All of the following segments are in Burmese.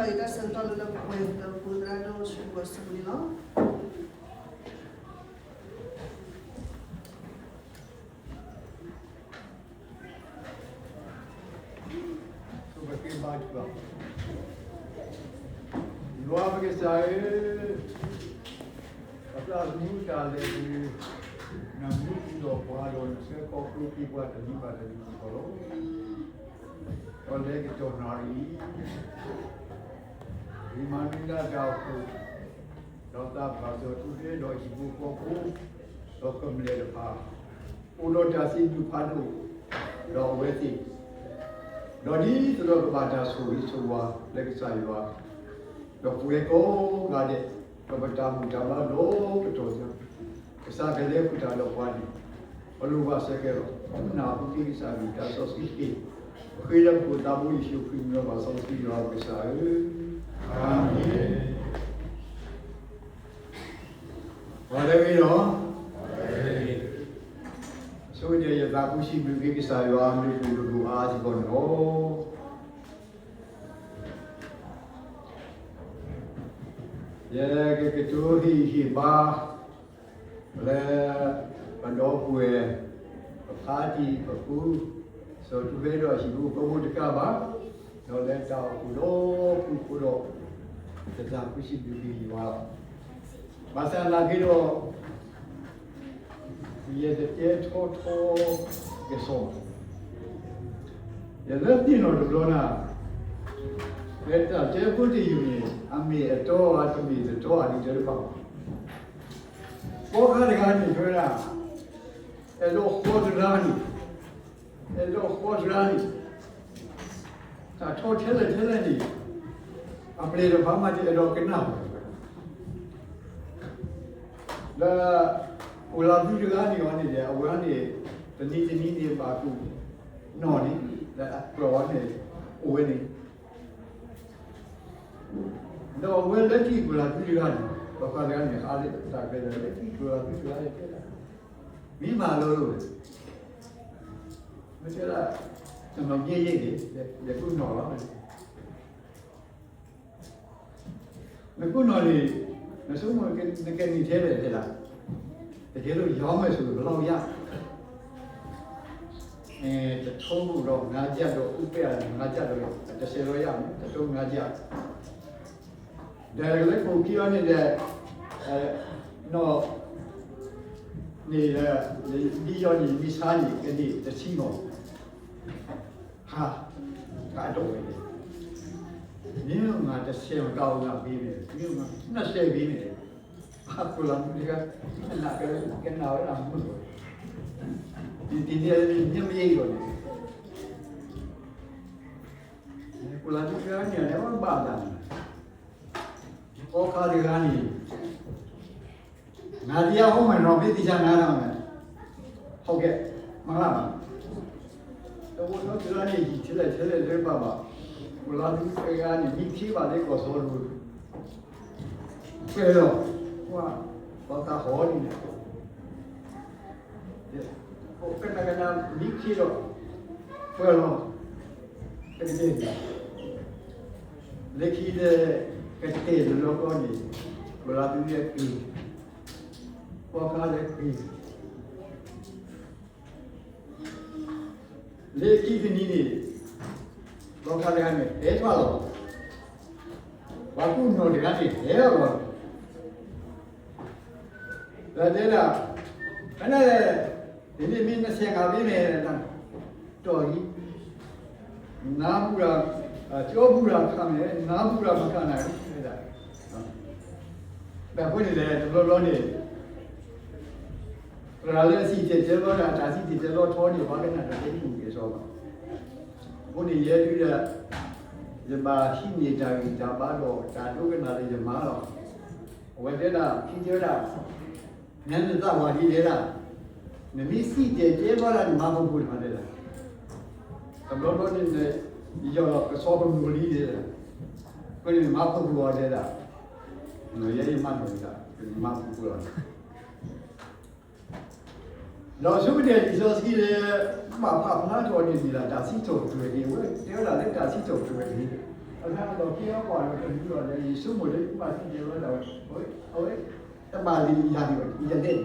Laida Santana da Puerta, Cuadrado, Sugosta Milão. Sobre aquele bate-papo. Logo que saiu, atrás muito além na música do quadro, não sei qual foi o que guarda ali para ali falou. Olha que tornaria. E manda já oเราตามข่าวทุกเรื่องโดยบุคคลผู้เรากำเนิดภาพอุดมจะสิ้นยุพันธุเราเวทีเราดีตัวเราบาดาสุริสุวาเล็กสายวาเราคุยโก้งานเด็กเราประจำจำแล้วโลกตัวเดียวภาษาเกลียกุตาเราควานีอรูปาเสกเราหน้าผู้ที่สามีจะสอดสิ่งที่คุยเรื่องผู้ตาบุญชิวคุยเรื่องภาษาที่เราภาษาอาเมนอะไรไม่รู้ส่วนใหญ่จะผู้ชิมดูกิจสายวางดูดูอาจิบอนโอเยอะก็ตัวที่บ้าแล้วปันดอกเวพาที่กับผู้ส่วนทุเรศชิบุก็มุดกับบ้าเราเล่นเจ้าผู้โลผู้โลจะผู้ชิมดูกิจว่ามาสันลากิโลये ये थो के सो ये लती नो डोना बेटा जे पुटी युनी अमी तो आदमी तो आदि जे पा को खा रे गानी जोरा ए लो खोजरानी ता थो ठेले नी अपने रो भामा जे रो केना ला उला भी जगह नहीं होने दे अब वहाँ ने तनी ने बातू नॉनी ला प्रवाह ने ओवे नहीं तो ओवे लड़की उला भी जगह नहीं बापा जगह ने आले ताके लड़की उला भी जगह है क्या मी मालो मुझे ला चलो ये कुछ नॉला मैं कुछ नॉली मैं सुन के नीचे ले लाแต่เดี๋ยวเราย้อมไปสู่เรายากจะโชว์เรางานจัดเราอุปเปอร์งานจัดเราจะเสียเรายากจะโชว์งานจัดเดี๋ยวเราพูดกี่วันเนี่ยนอนี่แหละดีจอนี่มีสานี่กันนี่จะชี้มั้งฮะการโดยนี่งานจะเสียงเก่างานบีเนี่ยนี่งานน่าเสียบีเนี่ยaku lalu juga nak kenal lama di dia ni mesti ni aku lalu juga ni ada orang badan oh kali ni nadia home mana ni di sana mana oke malam tu orang juga ni cile bapa aku lalu juga ni miki balik kosong dulu peroว่าพอตาหอนี่เนี่ยพวกกันมิคิโร่เพื่อนเราเป็นเด็กเล็กที่เด็กกันเตะแล้วก็นี่เวลาดูเนี่ยคือพวกเขาเล็กคือเล็กที่นี่พวกเขาเล็กเนี่ยเอ๊ะว่าหรอว่าคุณโน่นเด็กนี่เอ๊ะว่าแล้วเดี๋ยวอันนั้นทีนี้มีนักเสียงอะไรเนี่ยนั่นตัวนี้น้ำบุราเจ้าบุราข้ามเนี่ยน้ำบุรามาข้างไหนไม่ได้แบบพวกนี้เลยร้อนๆเนี่ยเราเล่นสีเจ็ดเจ้าเราจ่ายสีเจ็ดเราท้อนี่ว่ากันนะแต่ที่อยู่เกี่ยวกับพวกนี้เยอะด้วยจะมาที่นี่จะบ้านเราจะดูกันอะไรจะมาหรอวันเดียวที่เดียวนั่นจะว่าดีเลยล่ะไม่มีสิ่งเจ๊บ้านมาพูดมาเลยล่ะสำหรับเราเนี่ยยอมก็สอบเป็นมูลีเลยล่ะก็เลยมาพูดว่าเลยล่ะหนูยังมาหน่อยล่ะเป็นมาพูดว่าเราสุดเด็ดที่สุดที่เลยมาพับหน้าจอนี่ล่ะดาสิโจทย์ตัวเองเว้ยเดี๋ยวเราเล่นดาสิโจทย์ตัวเอง တော့ပြောင်းသွားတော့ပြီးတော့လေစုမလေးပါစီတယ်တော့ဟိုတပါလီရာဒီဒီတဲ့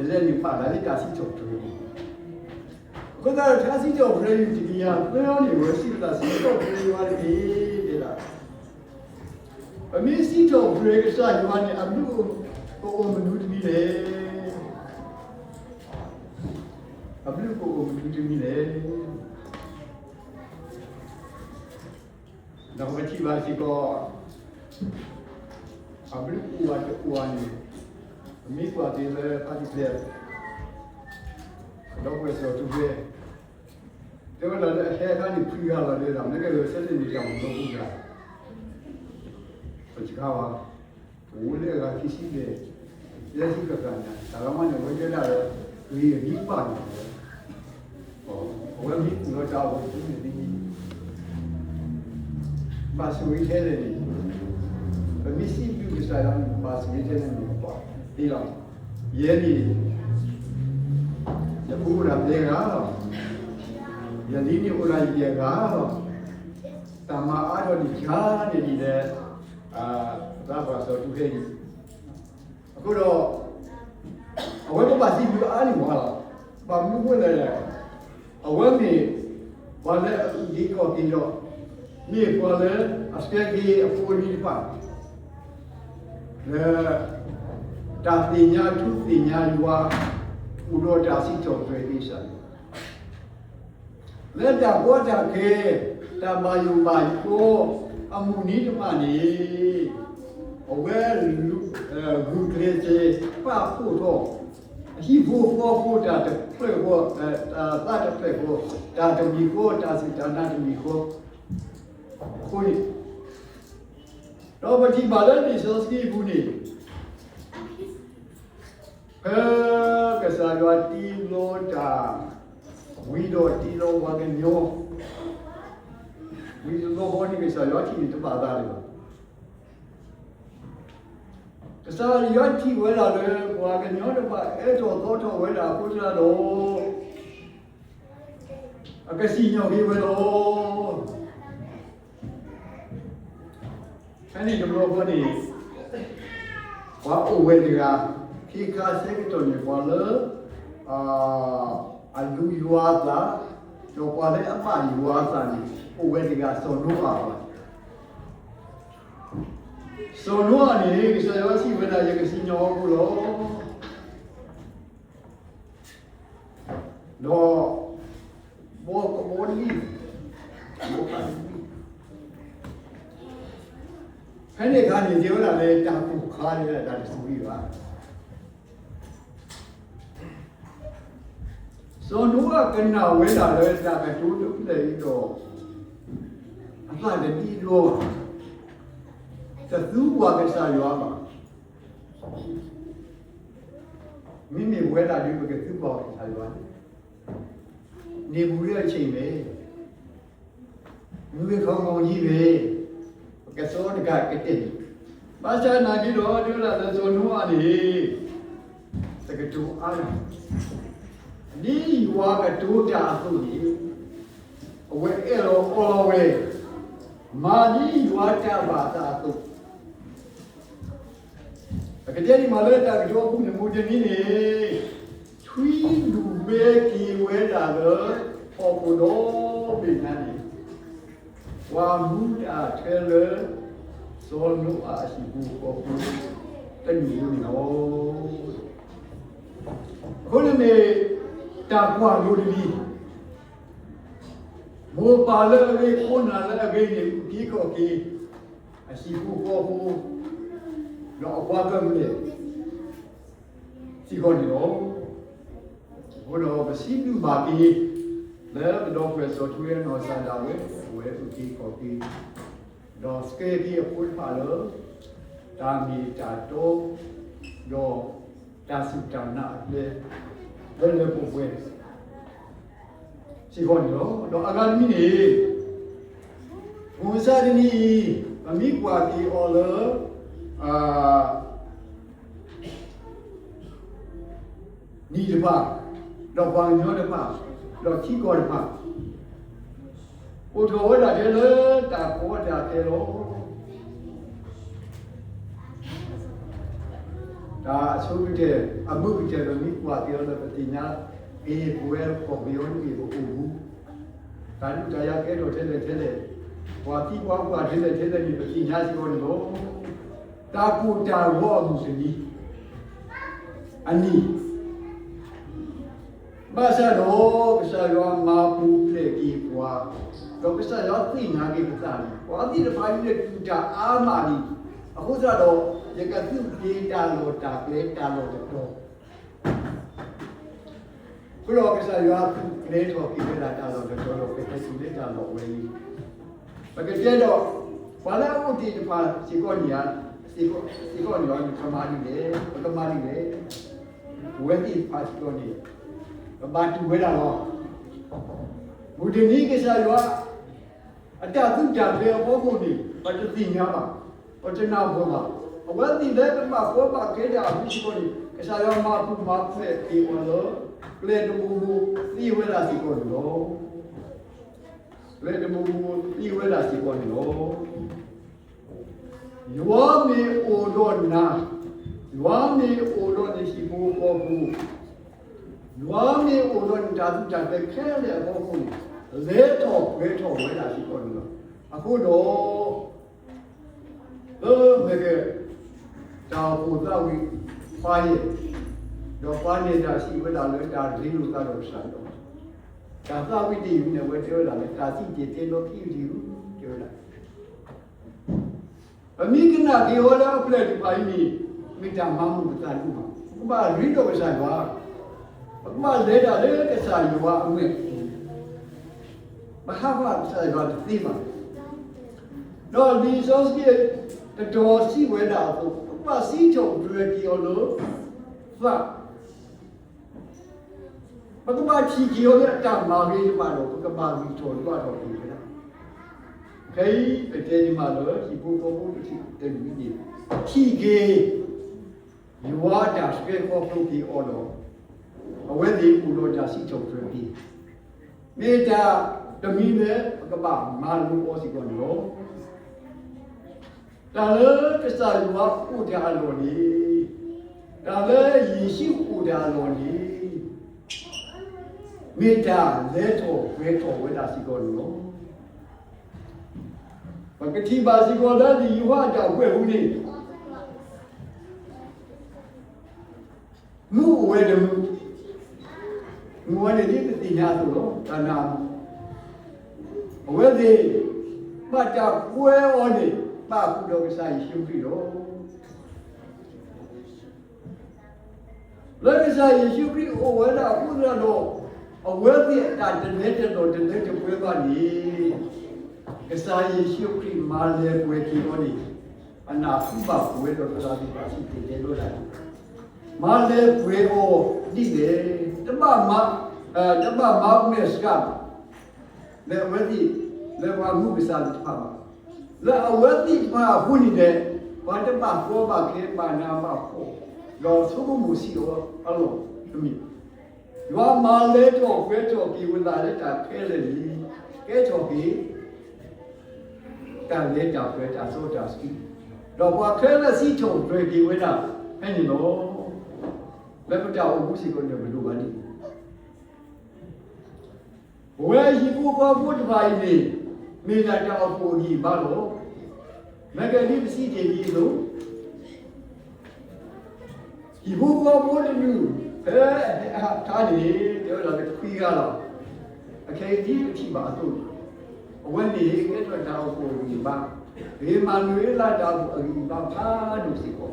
လေနေပါလာလေတာစီချုပ်တယ်ကိုယ်ကတော့တာစီချုပ်ပြည့်ဒီကပြောင်းနေလို့ရှိတာစီချုပ်ပြည့်သွားတယ်ဒီလားအမေစီချုပ်ပြည့်ကစားရွာနေအမှုကိုမနူးတမီလေအမှုကိုမနူးတမီလေတော့မချိပါစီကောအဘိကူဝတ်ကူဝနီမိကွာတယ်ပါတိပြဲတော့ဝယ်ဆိုသူပဲတော့လည်းအခဲကနေပြရလာတယ်တော့ငါကလည်းဆက်နေကြအောင်လုပ်ဦးတာပချကာဝဝလေကခိရှိတယ်လက်ရှိကကနာဒါမှလည်းဝယ်ကြတာဒီဒီပါနေတယ်ဟောဝယ်ပြီးတော့ကြောက်ဘူးဒီပါစဝိထဲတယ်ဘယ်စီပြူစားရမ်းပါစဝိထဲတယ်ပေါ့ဒီတော့ရဲဒီယခုရတဲ့ကတော့ယလီနီဥရာကြီးကတော့တမအားတော့ဒီချာနေတယ်ဒါပါဆိုသူခဲ့အခုတော့အဝဲပါစီပြူအားနေမှာပါမှုဝင်တယ်အဝဲနေဘာလဲဒီကောပြီးတော့မြေပေါ်လဲအစကကြီးအဖိုးကြီးပါတာတင်ညာသူတင်ညာယူဝါဥရောတာစီတော်တွေဒီစားလက်တာဘောတာကေတာမယူပါကိုအမှုနီးတမနီအဝဲလူဂူကလေးချေပါဖို့တော့အဟိဖို့တာတဲ့ပြေဖို့တာတဲ့ပြေဖို့တာတမီကိုတာစီတာနာတမီကိုခွေတော့ဘာဒီဘာလဲဒီစောစကီဘူးနေကစားရတီလိုတာဝီဒိုတီလိုဝါကညိုဝီဒိုဘောနီကစားရတီတပါတာလေကစားရတီဝဲလာလေဝါကညိုတော့အဲ့တော့ဝဲလာကိုစားတော့အကစီညောကြီးဝဲတော့အဲ့ဒီတော့ဘောနီဝါအိုဝဲဒီကခိခါစေကတော့နေပါလေအလူယူဝါသာတော့ပါလေအမယူဝါသာနေအိုဝဲဒီကစောလို့ပါစောလို့အနေနဲ့ကစားရစီဝဲလာရကစီညောဘူးလို့တော့ဘောလီဘောပါအဲ့ဒီကနေပြောလာလေတာပူခါနေတာတဆူပြီးပါစောနုကကနာဝဲလာလေတာကတူတူလေတော့အမှန်တည်းလို့သသူဝါကစားရွာမှာမိမိဝဲလာဒီကသူပေါ်စားရွာနေဘူးရချိန်ပဲလူတွေခေါင်းကြီးပဲကစောတကကတဲ့ဘာသာနာကြီးတော့ဒီလာတဲ့ဇောနုအနေတကတူအားဒီဝါကတူတာသူကြီးအဝဲအဲ့တော့အော်ဝဲမာကြီးဝါတာဘာသာသူတကယ်ဒီမလဲတာကြောခုနမူတနည်းနေထွီးလူပဲကီဝဲတာတော့ပေါ်ပေါ်တော့ပြန်နေဝါမူတာထဲလေစောနုအာရှိဘူးပေါ်ဘူးတဏှိနော်ခုနမေတာကွာလို့ဒီမောပါလေလေခုနလည်းအကိနေဒီကောကီအရှိဘူးပေါ်ဘူးတော့ကွာကမလေစီကောဒီနော်ဘုရောပစီလူပါကီလဲတော့ပဲဆိုထွေးနော်ဆန္ဒဝဲဝဲဒီကောကီတော့စကေဒီအပူပါလို့တာမီတာတော့တော့တာစုတနာလေဘယ်လိုပုံပွဲစီကောဒီနော်တော့အဂါမီနေဘုဇာဒီနီအမိကွာကီအော်လနီဒပါတော့ဘာညောဒပါတော့ချီကောဒပါဝ ကိုတော်ဝဲတာတယ်လေတာပေါ်တာတယ်လို့ဒါအဆိုးတဲ့အမှုတဲ့လို့မိကွာပြောလို့ပညာအေးဘွယ်ပေါ်ပြောလို့ဒီကိုဘူးဒါလူတရားကဲတော့တဲ့ဟွာတိကွာကွာတဲ့ဒီပညာစီကိုလို့တာပူတာဝေါ်မှုစနီအနီဘာသာတော့ကစားရောမာပူလေကြီးကွာတော့ကစားရောသိနာကြီးပစားတယ်ဟောဒီတပိုင်းနဲ့တူတာအာမာနီအခုစားတော့ရကသူဒေတာလို့တာကလေးတာလို့တော့ဘလောကစားရောကလေးတော့ကိလေသာတာလို့တော့ပဲသူလေးတာလို့ဝေးဘကကျတော့ဘာလာဥတီတပါစီကောနီယာစီကောနီယာကမာနီလေကမာနီလေဝဲတီပါစီကောနီဘာတူဝဲတာတော့ဘုဒ္ဓနီကစားရောအတသူကြပဲဘောကုန်ဒီပတ္တိညာပါပတ္တနာဘောပါအဝဲတီလည်းကမှာဘောပါခဲတာမရှိကောနီကစားရောမာပူမာဖဲဒီဝလို့ကလေတမူဒီဝဲလာစီကောလို့လေတမူဒီဝဲလာစီကောလို့ယောမေအိုဒနာယောမေအိုဒနေရှိဘောဘောဘူးယောမေအိုဒန်တာတူတဲ့ခဲလေဘောဘူးလေတော့ဝဲလာစီကောလို့အခုတော့မေကတောင်ပူတော့ဝိဖိုင်တော့ပါနေတာရှိဝဲလာလို့တာဒီလိုကတော့ဆိုင်တော့ဒါသဝိတ္တိနဲ့ဝဲပြောလာတယ်ဒါစီတည်တယ်လို့ကြည့်ကြည့်ပြောလာအမိကနာဒီဟောလာပလက်ဒီပိုင်းနီမိတာမမှုမတန်ဘူးဘာရီတော့ဆိုင်ပါဘာလဲတာလေကစားရွာအမေမဟာဘာဆိုင်ပါတိပါတော့ဒီစောစကေတော်စီဝဲတာတော့ဘာစီချုံတွေပြောလို့သာဘကမာချီကြီးရောအတမာကြီးပါတော့ဘကမာကြီးထော်တော့ဒီကလားခေးတကယ်မှလို့ဒီဘူပေါ်ဘူးတိတယ်ဒီချီကြီးရွာတာစကေခေါ်ဖို့ဒီအော်တော့အဝဲဒီဦးလို့တာစီချုံတွေပြီးမေတ္တာတမီနဲ့ဘကမာမာလူပေါ်စီကတော့ဒါလည်းကစားရွာဥဒါလိုနီဒါလည်းယေရှုဥဒါလိုနီမေတ္တာလက်တော်ဝဲတော်ဝဲတာစီကောလို့ဘကတိပါစီကောလာဒီရွာကြောက်ွယ်ဘူးနေငူဝဲတယ်ငူဝဲတယ်ဒီတိညာဆိုတော့တနာဝဲဒီပတ်တာကွဲဩနေပါကုတော်ကစားရှုပြီးတော့လက်ကစားရှုပြီးဩဝဲတာကုသတော်အဝဲဒီတာတနေ့တော့တနေ့ပွဲပါနေကစားရှုပြီးမာလေပွဲကြီးတော့နေအနာဖူပါပွဲတော်ကစားပြီးပါစီတယ်လို့လားမာလေပွဲဩဒီလေတမမောက်နဲ့စကလေဝဲဒီလေဝါမှုကစားတဲ့ပါလာအဝဲတိပါဟိုနေတဲ့ဘာတပါဘောပါခဲပါနာပါဖို့လောသုမှုစီရောအလောသမီးရွာမာလဲတော့ဝဲတော့ဒီဝင်လာတဲ့တာခဲလေကဲတော့ဒီတန်လေတာဝဲတာဆိုတာစကီတော့ဘာခဲလဲစီချုံတွေဒီဝဲတာဟဲ့နီနော်လက်ပတောက်ဘူးစီကနေဘယ်လိုပါလိဝဲရှိဖို့ဘာဖို့တပါးနေမေလာတောက်ဖို့ဒီဘာလို့မကလေးပစီတည်ပြီးလို့ဒီဘုဘောဘောတလူထားနေပြောလာတဲ့ခွေးကတော့အခေကြီးအထိပါတော့အဝတ်နေကတော့တောက်ဖို့ဒီပါဘေးမှာလွေလာတောက်ဖို့အကြီးပါဖားလို့စီကော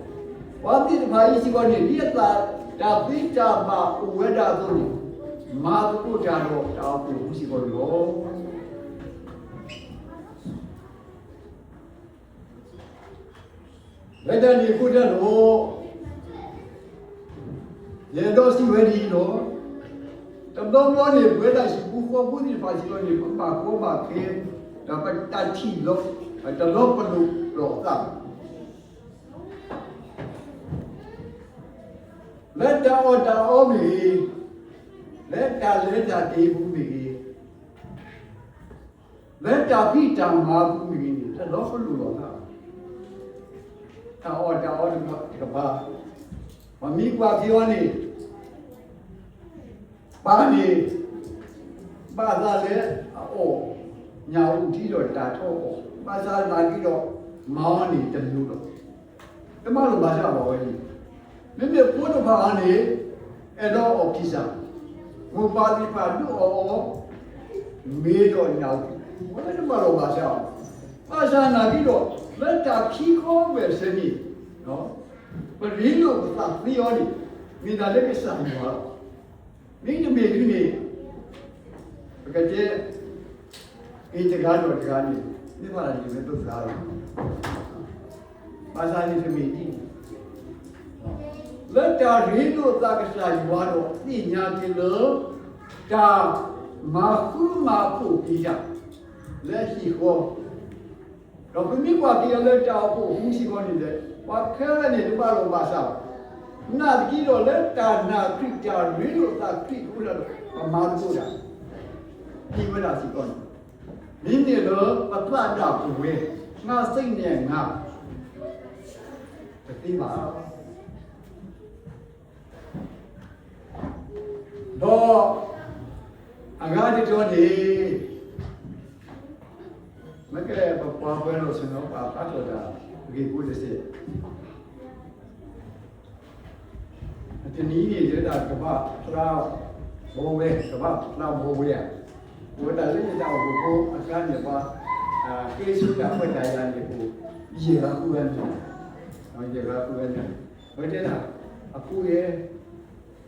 ဝါတိတပါးစီကောနေဒီတာဒါပိတာပါဝဲတာတော့မာတုကြတော့တောက်ဖို့စီကောလို့လက်တန်ဒီခုတက်လို့ရေတော့စီဝဲဒီတော့တတော်တော်နေဘွဲတာရှိဘူးခေါ်ဘူးဒီပါစီတော့နေပါကောပါခဲဒါပတ်တန်ချီလို့တလို့ပလို့တော့တာလက်တော်မီလက်တာတေးဘူးမီ လက်တာဖိတံမာဘူးမင်းတဲ့တော့ဘလို့တော့တာအော်ဒီကပါမမီကွာပြောနေပါနေပါသာလေအော်ညာဦးကြီးတော့တာတော့ပါသာလာပြီးတော့မောင်းနေတမျိုးတော့တမလို့ပါကြပါဝဲကြီးမြမြပိုးတော့ပါနေအဲ့တော့အော်ကိစ္စဘုပါတိပါတို့အော်မေးတော့ညာဦးဝဲတမလို့ပါကြပါသာနာပြီးတော့လက်တာခီခေါ်ပဲစနေနော်ပရင်းလို့သာပြောနေမိသားလေးကစားနေပါမင်းတို့မေကြီးနေကကြဲအေးတကားတော့တကားနေဒီမှာလည်းမတို့စားတော့ဘာသာရေးသမီးကြီးလက်တာရင်းလို့သာကစားရွာတော့သိညာကြလို့ဒါမာခုမာဖို့ပြရလက်ရှိဟောတော့ပြမိကွာပြရလက်တာဖို့ဟူးရှိခေါ်နေတယ်ဘာခဲနေဒီပါလို့ပါစားနာဒီတော့လက်တာနာခရစ်တာရင်းလို့သာခရစ်ဦးလာတော့မာတို့တာဒီဝလာစီကောမင်းတွေတော့ပပတာဘူးဝဲငါစိတ်နဲ့ငါတည်ပါတော့အငါဒီတော့နေမကလေးပပဘယ်လိုစနော်ပါပတ်တော့တာဒီကိုလက်စအတနည်းနေတဲ့ကဘာဖရာဘောဝဲကဘာဖရာဘောဝဲဝတ်တယ်လည်းကြောက်ကိုအခါနေပါကေစုကဖွင့်တယ်ရတယ်ကိုရေကကူရတယ်နော်ရေကကူရတယ်ဘယ်တဲ့လားအခုရဲ့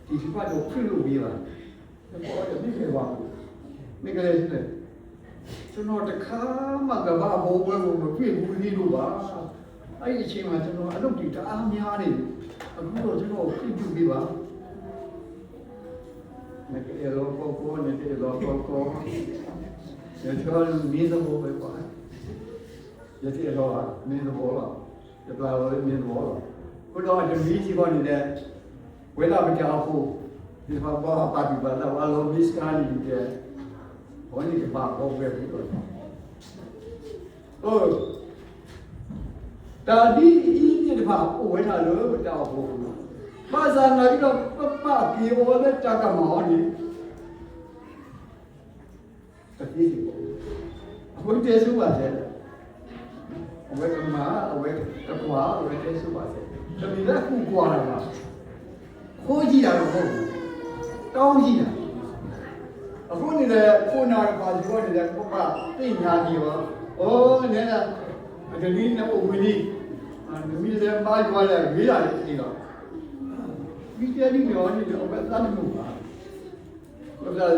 ဒီစပတ်တော့ဖွင့်လို့ပြီးပါတော့တော့ဒီကေပါမိကလေးစကျွန်တော်တခါမှကဘာဘောဝဲကိုမပြည့်ဘူးနေလို့ပါအဲ့ဒီအချိန်မှာကျွန်တော်အလုပ်တွေတအားများနေအခုတော့ကျွန်တော်ပြည့်ပြပြီးပါနေကလေးတော့ကိုနေကလေးတော့ကိုရထားလို့မင်းတို့ပဲပါရတဲ့တော့မင်းတို့လားရတာလည်းမင်းတို့လားကိုတော့ဒီမီးကြီးပေါ်နေတဲ့ဝဲလာမကြောက်ဘူးဒီဘာဘာပါဒီဘာလာဝါလုံးမစ်ကာနီတဲ့ဘာနေကဘာဘောပဲပြီးတော့ဒါဒီအင်းဒီဘာဝဲလာလို့တောက်ဘူးဘာသာနာပြီးတော့ပပြေဝဲတကမောနီတတိယအခုတည်းစုပါစေအဝဲကမာအဝဲတကွာအဝဲတည်းစုပါစေတမီလည်းခုကွာလာပါခိုးကြည့်တာတော့ဟုတ်ဘူးတောင်းကြည့်တာအခုနေလေခုနာပါပြောနေတဲ့ပုပ္ပသိညာကြီးပါအိုးနဲလားဒီနေ့နဲ့ဝီလီမီလည်းပါရွာလဲရေးရတယ်ဒီတော့ဒီတည်းဒီမျိုးနေတော့ဘယ်သားလို့ပါဘုရား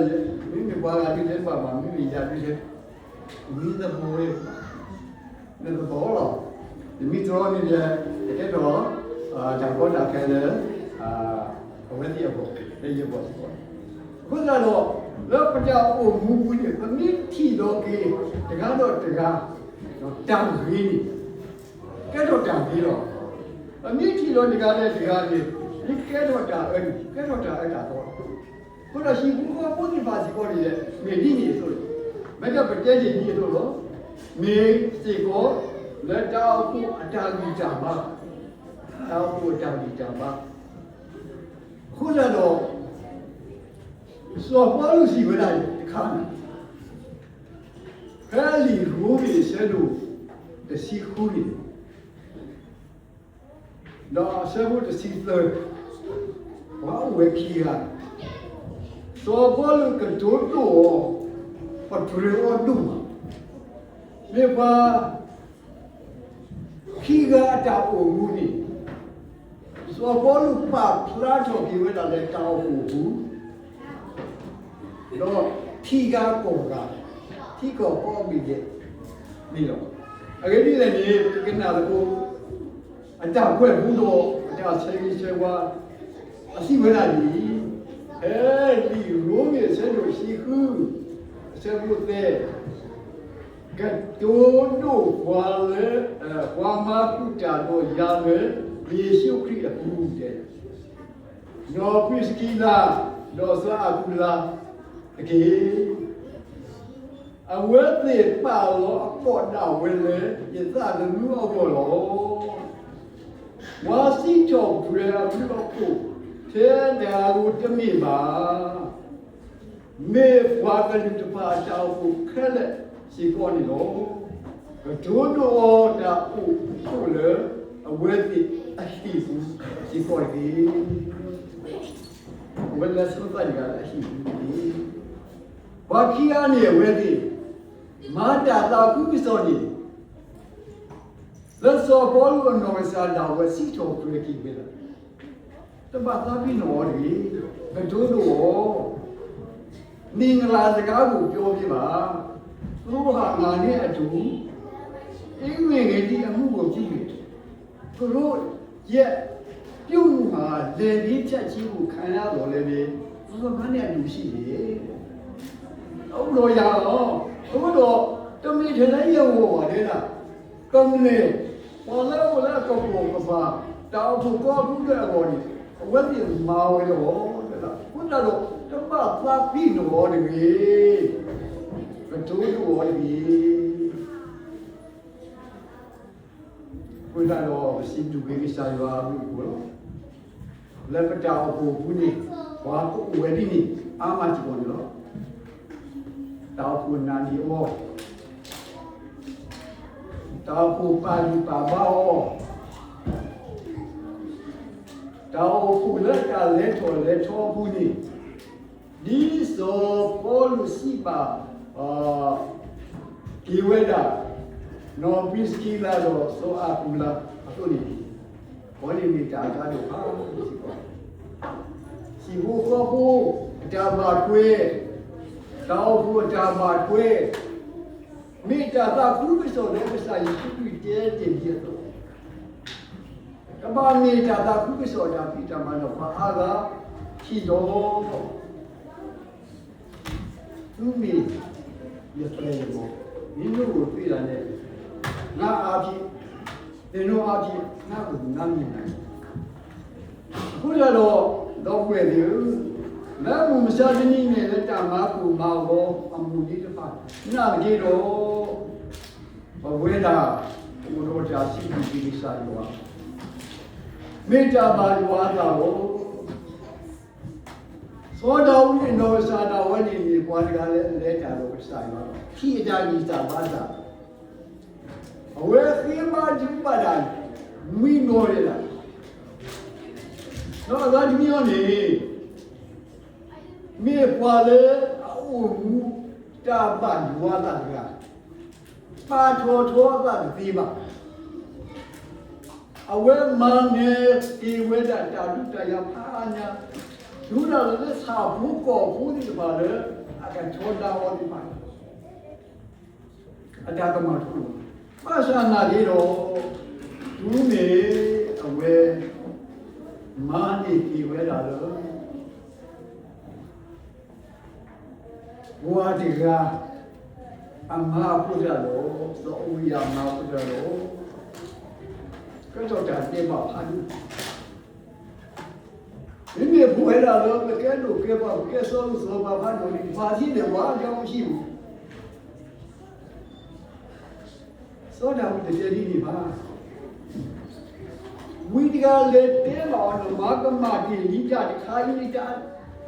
မင်းမပါလာဒီလည်းပါမှာမင်းရပြီလေမင်းတော့ဘောရဲ့နေတော့ဘောလားဒီမီတော်နေတယ်တဲ့တော့ဂျာပေါ်တာခဲတယ်အဝဲတိအဖို့လေရဖို့ခုနကတော့လောကကြောင့်မူဘူးနေသမီးထီတော့ကေတကားတော့တကားတော့တန်ပြီးကဲတော့တန်ပြီးတော့အမိထီတော့တကားနဲ့တကားနေဒီကဲတော့တာအဲ့တော့ခုနရှိဘူးကပုံဒီပါစီပေါ်နေတဲ့မြေဒီနေဆိုမကပတဲကြီးကြီးတို့တော့မြေစီကိုလက်တောက်ကိုအတားကြီးကြပါတောက်ကိုတားကြီးကြပါခုနတော့စောပေါ်လို့ရှိဝလာခါဖဲလီရိုးပြီးဆဲလို့တစီခူးနေတော့ဆဲဖို့တစီသဘာဝဲခီယာစောပေါ်လို့ကတိုးတော့ပတ်ထရီအော်ဒူမေပါခီဂါတာအိုမူနီစောပေါ်လို့ပါဖလာတော့ဒီဝဲလာတဲ့တောင်းဘူးတော့ထီကားပေါ်ကထီကောပေါ်ပြီးတဲ့ဒီတော့အဲ့ဒီလည်းဒီကနာကိုအကြခွဲဘူးတော့အကြဆဲကြီးဆဲဝါအစီဝဲလာကြီးအဲဒီရိုးမြေဆဲလို့ရှိခုဆဲဖို့တဲ့ကတိုးတို့ဘွာလေဘွာမကုတာတော့ရမယ်ယေရှုခရစ်အမှုတဲ့နော်ပစ္စကီလာတော့စာအကူလာโอเค အဝဲသေးပါလို့အပေါ်တော့ဝဲလေရသလူမျိုးအပေါ်လို့ဝါစီချောဘရအပြီးတော့ကိုထဲဒါကိုတမိပါမေဘွားကလူတပါတောက်ကိုခက်လက်စီပေါ်နေလို့ဒိုးတော့တာကိုလေအဝဲသေးအရှိဘူးစီပေါ်ကြီးဝဲလက်စပတ်ကြအရှိဘူးဘာခီးအနေဝဲသေးမာတာတာကုပ္ပစောနေလက်စောဘောလူနော်ဝစာလာဝစီတော်ပြေကိပဲလားတပတ်သားပြီးနော်ဒီဘဒိုးတော့မင်္ဂလာစကားကိုပြောပြပါသူတို့ဟာငါနဲ့အတူအင်းငယ်ငယ်ဒီအမှုကိုကြည့်နေသူတို့ရဲ့ပြုတ်မှာလေပြီးဖြတ်ချင်းကိုခံရတော့လေသူတို့ငါနဲ့အတူရှိတယ်ဟုတ်လို့ရအောင်ဘုတော့တမီထလိုက်ရောပါတယ်လားကောင်းလေပေါ်လာပေါ်လာကောကပါတောက်ဖို့ကောဘူးတဲ့ဘောဒီဝက်ဒီမာဝဲရောတဲ့လားခုနတော့တပတ်သားပြီးတော့ဒီဘဒိုးတော့ဒီခုနတော့စီတူဘေးစားရွာဘူးဘောလက်ပတောက်ဖို့ဘူးနေဘာကိုဝဲဒီနေအာမချီပေါ်လို့တောက်ဖို့နာနီဩတောက်ဖို့ပါလီပါဘာဩတောက်ဖို့လက်ကလက်ထောဘူးနေဒီဆိုပေါ်လူစီပါဒီဝဲတာနော်ဘစ်ကီလာတော့ဆိုအပူလာအတူနေဘောလီမီတာကတော့ဟာစီဘူးကောဘူးတာဘာကွေတောက်ဖို့တာဘာကွေမိတာသာကုပ္ပစောလည်းမဆိုင်ရှိပြီးတဲတင်ပြတော့ကဘာမိတာသာကုပ္ပစောတာပိတမနောဘာအားကရှိတော့သူမိရစလေဘောဒီလိုကိုပြရတဲ့ငါအားဖြင့်ဒီလိုအားဖြင့်ငါ့ကိုနားမြင်နိုင်ခုရတော့ွယ်တယ်မဲမူမစားတဲ့နည်းနဲ့လက်တာငါ့ကိုမောင်ဘောအမှုလေးတစ်ပါးနားကြည့်တော့ဘဝေတာဘုရောကြာရှိပြီးစာရောမေတ္တာပါရွာတာကိုသောတော်ဦးနဲ့နောစာတော်ဝဏိမြေပွားတကားလည်းလက်တာတော့စာရောခီအတာကြီးစာပါစာအဝဲခေမဂျူပါဒန်မီနိုရလာတော့ဒါဒီမျိုးနေမြေပွားလေအိုမူတာပါရွာတာကပါထောတာဒီပါအဝဲမန်းနေဒီဝဲတာတာလူတရဖာညာဒူလာလည်းစာဘူးကောဘူးဒီပါလေအကထောတာဝဒီပါအတာကမထူပါရှာနာကြီးတော့ဒူးနေအဝဲမန်းနေဒီဝဲတာလို့ဘဝတိကအမပုဒ်တော်သောဝိယမပုဒ်တော်ကတော့တာတေမဖာနုဒီမြေဘဝလာတော့ကဲလို့ကဲပါကဲဆိုလို့ဆိုပါဖာနုဒီဖာစီတယ်ဝါကြောင့်ရှိဘူးသောတာဝိတ္တတိဒီပါဝိတ္တကလည်းတဲမောင်တို့မာကမတိလိကြတခါလိတာ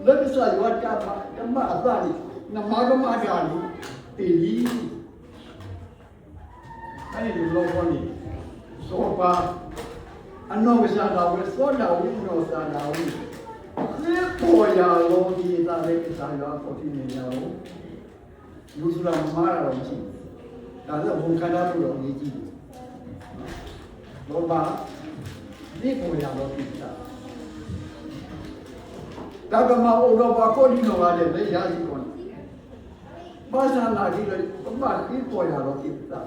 လက်စရွာတာဓမ္မအသတိနမဂမတာလူတေလီအဲ့ဒီလောဘောနီသောပါအနောဝိစာတော်ဝေသောတော်ဝိနောသာတော်ဝိခေပေါ်ရလောဒီသာလေကိစ္စရောပေါ်တိနေရောလူစုလာမရတော့မရှိဒါဆိုဘုံခန္ဓာတို့တော့အရေးကြီးတယ်လောပါဒီပေါ်ရလောကိစ္စဒါကမှဩတော်ဘာကိုဒီနောပါလေလေရာစီကောဘာသာလာကြည့်လို့အမကြီးပေါ်ရတော့ကိစ္စသော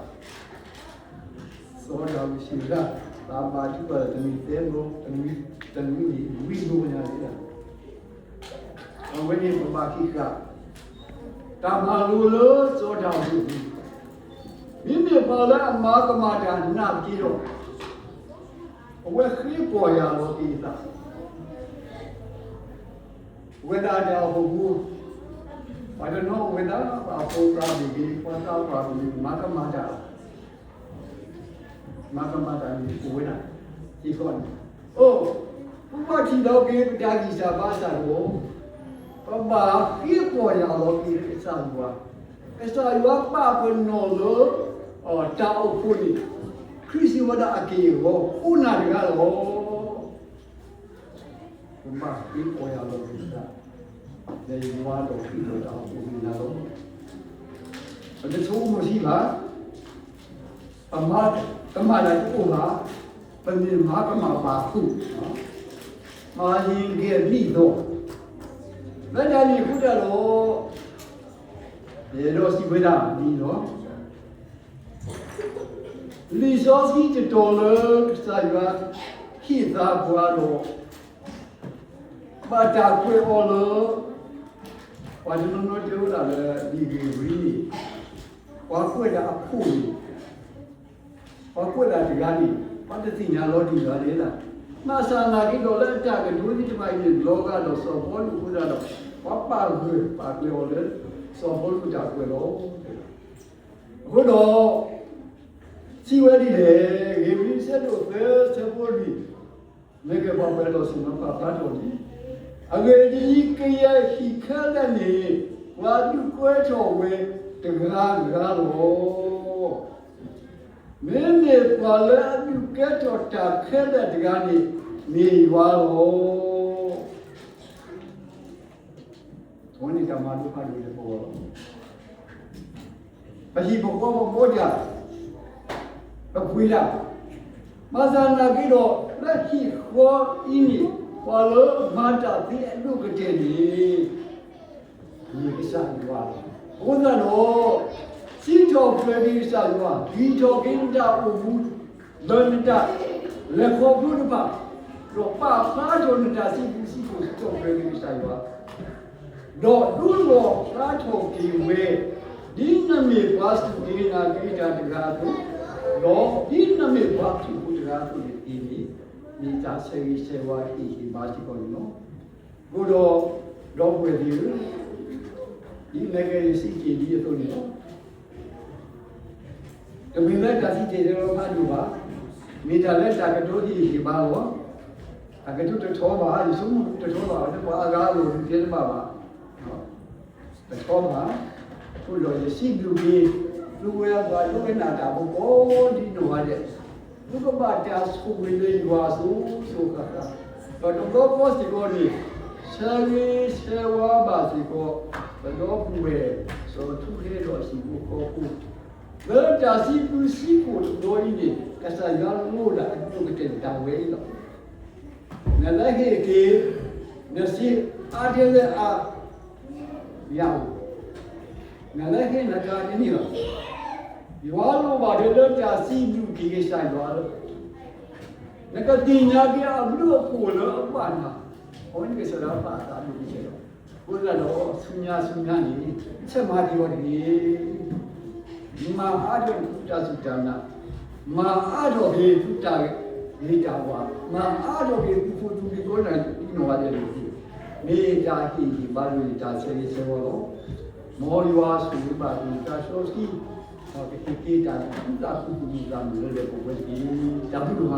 တော်ရှိတာဒါပါကျူပါတမီတဲလို့တမီဝီလိုညာလေးလားအဝိနည်းပမာခိကတမလူလို့သောတော်ရှိမိမိပေါ်လာအမာကမာတာနာကြည့်တော့အဝဲခိပေါ်ရတော့ကိစ္စဝေဒာတော်ဘူး I don't know whether our program begin for our problem Makamada is winner. He gone. Oh, what he don't give Dagi Sabasa, Papa, here for your lucky Sanwa. As I walk back on no or Tao Puni. Chrissy Wada Aki, Una Galo. Papa, here for your lucky Sanwa. There is one of people out in Nalo. But the two Mosiva, a mother Ola, but the Makama Baku, Martin gave me though. When I put a law, they lost it without me, no? Lisoski to Dollar, Saga, Keith Abuado, but I quit all. Why do you not do that? Really? What would I pull? What would I be? What the thing I love you are? Masa lagi dollar jaga dulu di tempat ini loga do sobol kuda do. Apa gue pakai order sobol kuda gue lo. Gue do siwa di deh. Gini saya do sobol di. Mereka bawa do semua apa do di. Agar di kaya hikala ni, wadu kue cowe tengah galo. Mene pala juga cota kena dengan ni walo. Oni kamadu padu le po. Pasti pokok moja. Papuila. Masa lagi do lagi ko ini. Walau mata tidak lu kecil ni kisah dua. Orang lo, si jauh pergi kisah dua, si jauh kita ubud, benda, lekor pun apa, lupa jauh kita si jauh pergi kisah dua. Dulu jauh kiwe, di nama pas di nama kita dengar tu, di nama pas kita dengar tu ini. Nita segi sewa ini masih kono. Guru dog with you. Ini negara sih dia tu ni. Kemudian kasih cedera apa? Minta leh tak ketua di bawah. Tak ketua tercoba, semua tercoba. Ada agak lu dia bawa. Tercoba. Tu loh sih dugi. Lu yang bawa lu nak tak buku di luar je. Lupa baca suku ini wasu suka. Kalau kau pasti kau ni, segi sewa basi kau, kalau kue, so tu hero siku kau ku. Kalau dah siku dua ini, kasar yang mula itu kita tahu itu. Nalagi ke, nasi ada le a, yang, nalagi nak ada ni lah. Walau pada dah sibu kisah walau, nak tinggal dia ablu pula mana, orang kisah apa tak ada kisah. Pula lo sunya ni, semua diorang ada sudah nak, ada kita wah, ada foto di koran ini ada lagi. Ni jadi baru jadi sewa, mau luas baru kita soski. Kita tak suka dalam lepas ini, tapi dulu